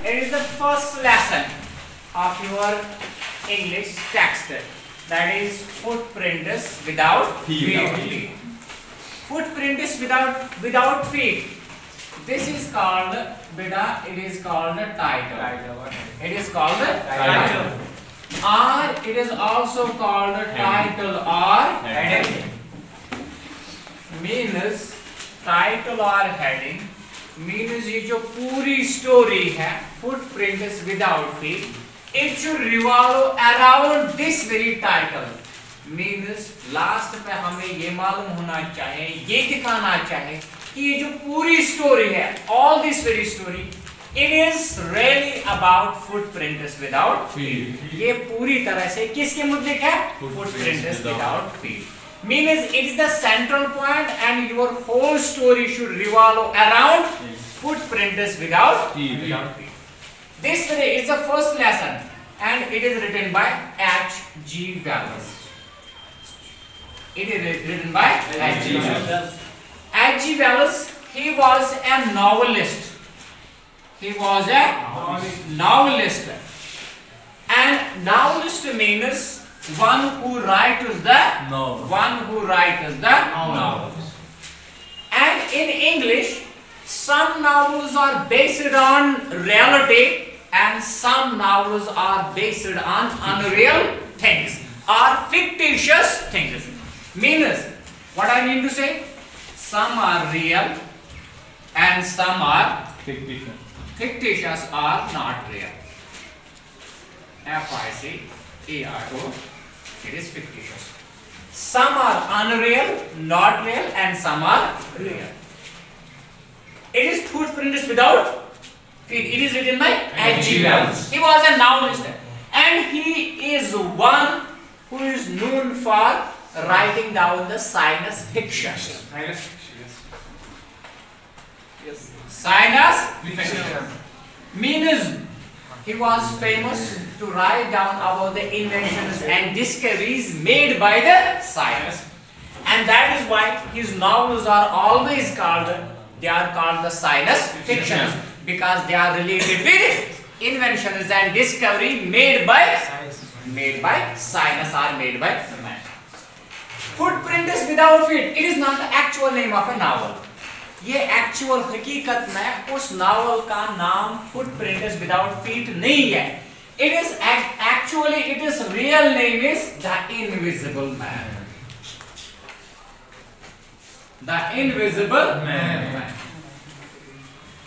It is the first lesson of your English text, that is footprints without feet. Footprints without feet. This is called beta. It is called the title. It is called the title. Or it is also called the title or heading. Means title or heading means ये जो पूरी story है footprints without feet, it should revolve around this very title. Means last पे हमें ये मालूम होना चाहिए, ये दिखाना चाहिए कि ये जो पूरी story है, all this very story, it is really about footprints without feet. ये पूरी तरह से किसके मुद्दे है? Footprints without feet. Means it is the central point and your whole story should revolve around footprints without feet. This is the first lesson and it is written by H.G. Wells. It is written by H.G. Wells. H.G. Wells, he was a novelist. He was a novelist. And novelist means one who writes the novels. And in English, some novels are based on reality and some novels are based on unreal things or fictitious things. Means, what I mean to say, some are real and some are fictitious or not real. F-I-C-T-I-O. It is fictitious. Some are unreal, not real, and some are real. It is footprints without feet. It is written by H.G. Wells. He was a novelist, and he is one who is known for writing down the science fiction. Science fiction means he was famous to write down about the inventions and discoveries made by the science, and that is why his novels are always called, they are called the science fiction, because they are related with inventions and discovery made by science or made by man. Footprints without feet, it is not the actual name of a novel. ये actual हकीकत में उस novel का नाम footprints without feet नहीं है. It is actually, it is real name is The Invisible Man. The Invisible Man.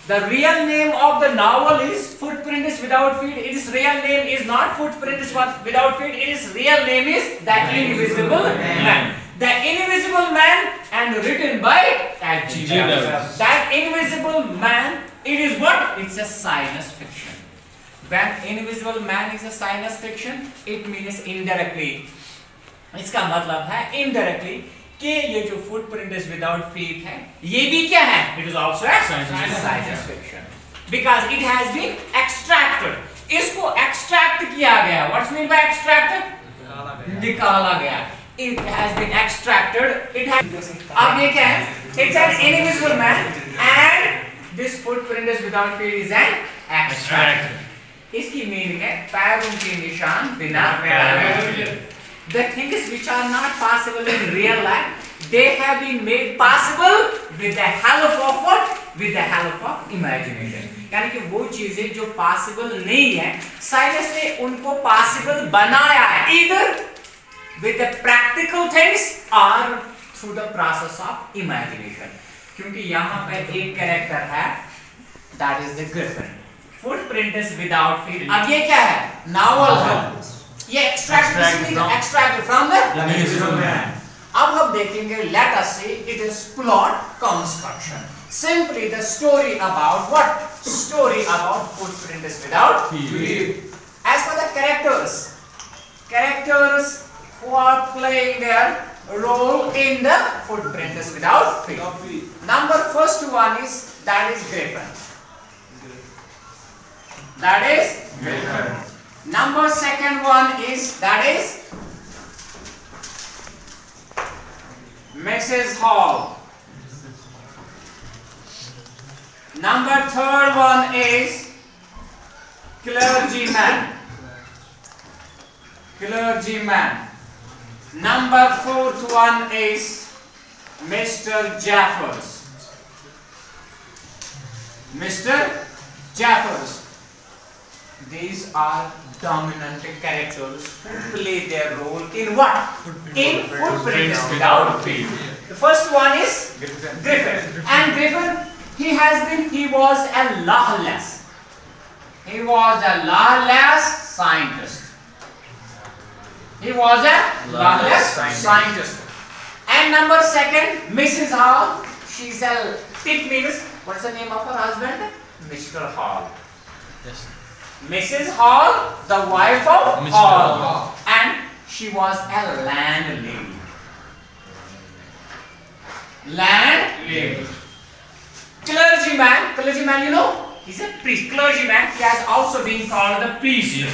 The real name of the novel is Footprints Without Feet. Its real name is not Footprints Without Feet. Its real name is The Invisible Man. The Invisible Man, and written by H.G. Wells. That Invisible Man, it is what? It's a science fiction. When Invisible Man is a science fiction, it means indirectly. इसका मतलब है indirectly कि ये जो footprints without feet है, ये भी क्या है? It is also a science fiction. Because it has been extracted. इसको extract किया गया. What's meant by extracted? निकाला गया. It has been extracted. It has. अब ये क्या है? It's an invisible man, and this footprint is without feet is an extract. इसकी meaning है पैरों के निशान बिना पैरों. The things which are not possible in real life, they have been made possible with the help of what? With the help of imagination. यानी कि वो चीजें जो possible नहीं है, साइंस ने उनको possible बनाया है. Either with the practical things or through the process of imagination. क्योंकि यहाँ पे एक character है, that is the griffin. Footprints without feet. अब ये क्या है? Novel है. ये extracted from the Invisible Man. अब हम देखेंगे, let us see, it is plot construction. Simply the story about what? Story about footprints without feet. As for the characters who are playing their role in the footprints without feet. Number first one is, that is Griffin. That is Griffin. Number second one is, that is Mrs. Hall. Number third one is clergyman. Clergyman. Number fourth one is Mr. Jaffers. Mr. Jaffers. These are dominant characters who play their role in what? In footprints without feet. The first one is Griffin. And Griffin, he was a lawless. He was a lawless scientist. He was a lawless scientist. And number second, Mrs. Hall. She's a, it means, what's the name of her husband? Mr. Hall. Yes. Mrs. Hall, the wife of Mr. Hall. And she was a landlady. Landlady. Clergyman. Clergyman, you know, he's a priest. Clergyman, he has also been called the priest.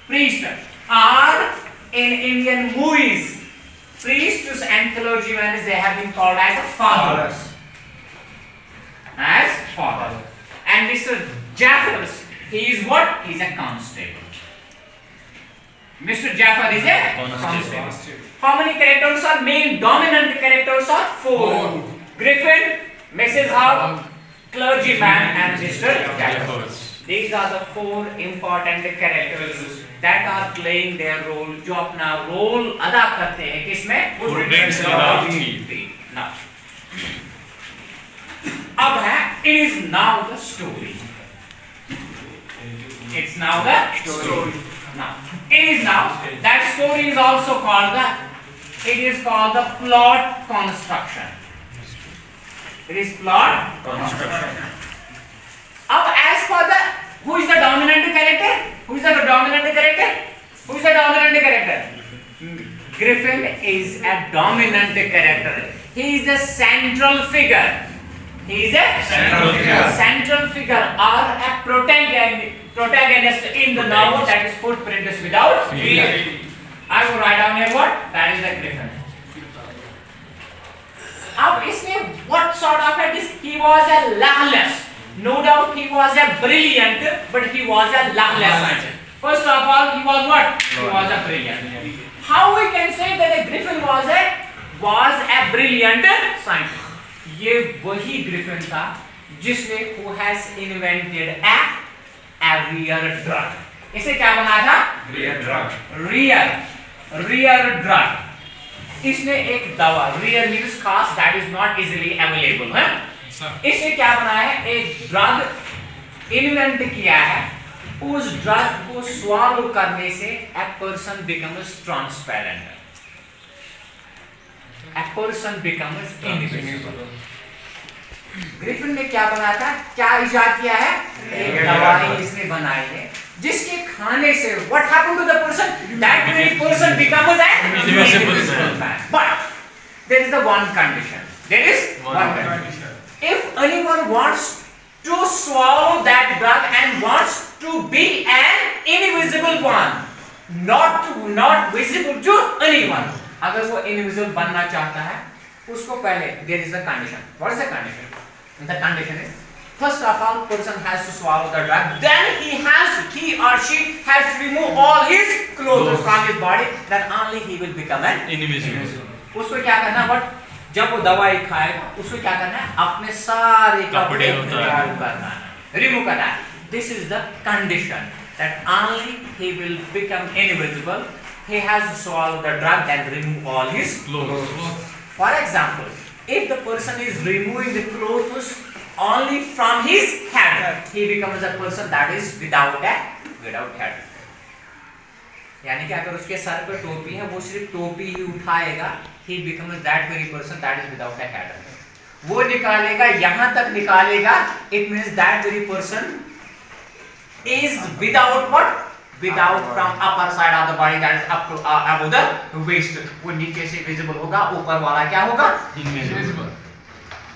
Priest are in Indian movies. Priests and clergymen, they have been called as fathers. As father. And Mr. Jaffers, he is what? He is a constable. Mr. Jaffer is a constable. How many characters are main dominant characters are? Four. Griffin, Mrs. Hall, clergyman and Mr. Jaffers. These are the four important characters that are playing their role, जो अपना role अदा करते हैं किसमें? Now, अब है, it is now the story. It's now the story. Now, it is now. That story is also called the. It is called the plot construction. It is plot construction. Now, as for the who is the dominant character? Who is the dominant character? Who is the dominant character? Griffin is a dominant character. He is the central figure. He is a central figure or a protagonist in the novel, that is Footprints Without Feet. I will write down here what? That is the Griffin. Now, isme what sort of a he was a lawless. No doubt he was a brilliant, but he was a lawless scientist. First of all, he was what? He was a brilliant. How we can say that a Griffin was a brilliant scientist? ये वही Griffin था जिसने who has invented a rear drug. इसे क्या बनाया था? Rear drug. Rear drug. इसने एक दवा, rear means खास, that is not easily available है. इसने क्या बनाया है? एक ड्रग इन्वेंट किया है. उस ड्रग को स्वालो करने से a person becomes transparent. A person becomes invisible. Griffin ने क्या बनाया था? क्या इजाद किया है? एक दवाई इसने बनाई है जिसके खाने से what happened to the person? That very person becomes an invisible man. But there is the one condition. There is one condition. If anyone wants to swallow that drug and wants to be an invisible one, not visible to anyone, अगर वो invisible बनना चाहता है, उसको पहले there is a condition. What is the condition? The condition is, first of all, person has to swallow the drug. Then he or she has to remove all his clothes from his body. Then only he will become an invisible. उसको क्या करना? But जब वो दवाई खाएगा, उसको क्या करना है? अपने सारे कपड़े remove करना है. This is the condition that only he will become invisible. He has to swallow the drug and remove all his clothes. For example, if the person is removing the clothes only from his head, he becomes a person that is without head. यानी कि अगर उसके sir पे टोपी है, वो सिर्फ टोपी ही उठाएगा, he becomes that very person that is without a head. वो निकालेगा, यहाँ तक निकालेगा, it means that very person is without what? Without from upper side of the body, that is up to above the waist. वो नीचे से visible होगा, ऊपर वाला क्या होगा? Invisible.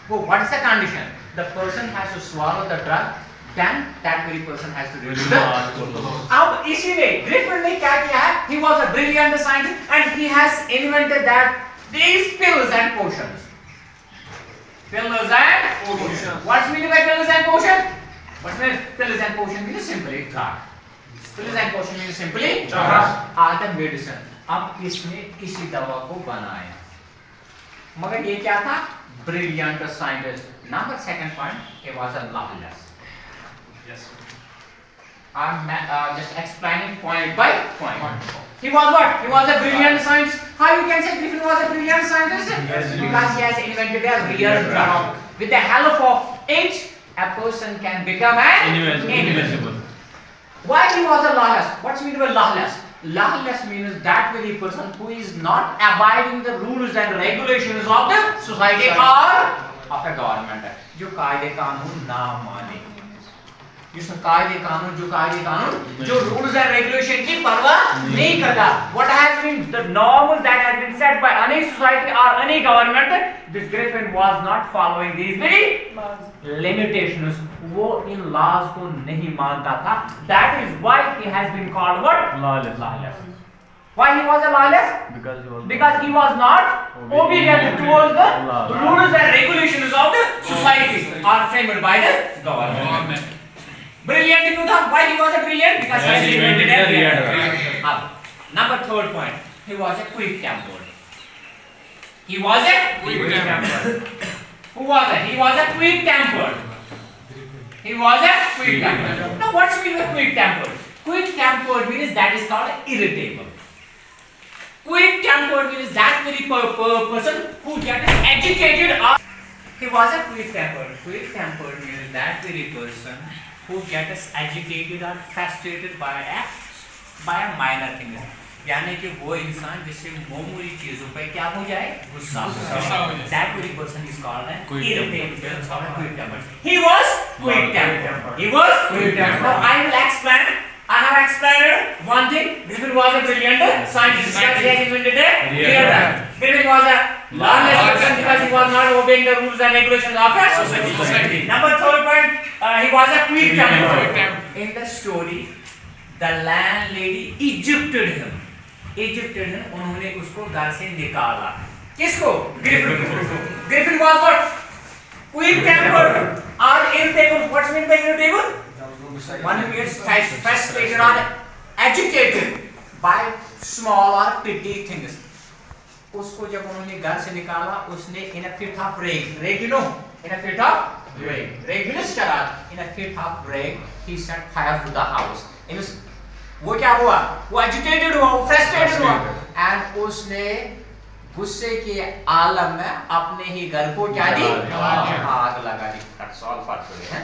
वो what is the condition? The person has to swallow the drug, then that very person has to remove the clothes. अब इसी में Griffin ने क्या किया है? He was a brilliant scientist and he has invented that these pills and potions. Pills and potions. What's meaning by pills and potion? What's mean pills and potion means simply drug. Pills and potion means simply drug. Are the medicine. अब इसने किसी दवा को बनाया, मगर ये क्या था? Brilliant scientist. Number second point, he was a lawless. Yes. I'm just explaining point by point. He was what? He was a brilliant scientist. How you can say Griffin was a brilliant scientist? Yes. Because he has invented a real drug. With the help of it, a person can become an invisible. Why he was a lawless? What's mean by lawless? Lawless means that very person who is not abiding the rules and regulations of the society or of a government. जो कायदे कानून ना माने, जो कायदे कानून जो rules and regulation की परवाह नहीं करता. What has been the norms that has been set by any society or any government, this Griffin was not following these very limitations. वो इन laws को नहीं मानता था. That is why he has been called what? Lawless. Why he was a lawless? Because he was not obedient towards the rules and regulations of the society or framed by the government. Brilliant क्यों था? Why he was a brilliant? Because he invented a real drug. Number third point, he was a quick-tempered. He was a quick-tempered. Who was it? He was a quick-tempered. He was a quick-tempered. Now, what's mean by quick-tempered? Quick-tempered means that is called irritable. Quick-tempered means that very person who gets agitated. He was a quick-tempered. Quick-tempered means that very person who gets agitated or frustrated by a minor thing. यानी कि वो इंसान जिससे मामूली चीजों पे क्या हो जाए, गुस्सा हो जाए. That very person is called an irritable or a quick-tempered. He was quick-tempered. He was quick-tempered. Now I will explain. I have explained one thing. Griffin was a brilliant scientist because he has invented a real drug. Griffin was a lawless person because he was not obeying the rules and regulations of a society. Number third point, he was a quick-tempered. In the story, the landlady ejected him. उन्होंने उसको घर से निकाला. किसको? Griffin was what? Quick-tempered or irritable. What's meant by irritable? One who gets frustrated or agitated by small or petty things. उसको जब उन्होंने घर से निकाला, उसने in a fit of rage, you know, in a fit of rage means charade. In a fit of rage, he set fire to the house. वो क्या हुआ? वो agitated हुआ, वो frustrated हुआ, and उसने गुस्से के आलम में अपने ही घर को क्या दी? आग लगा दी. That's all for today.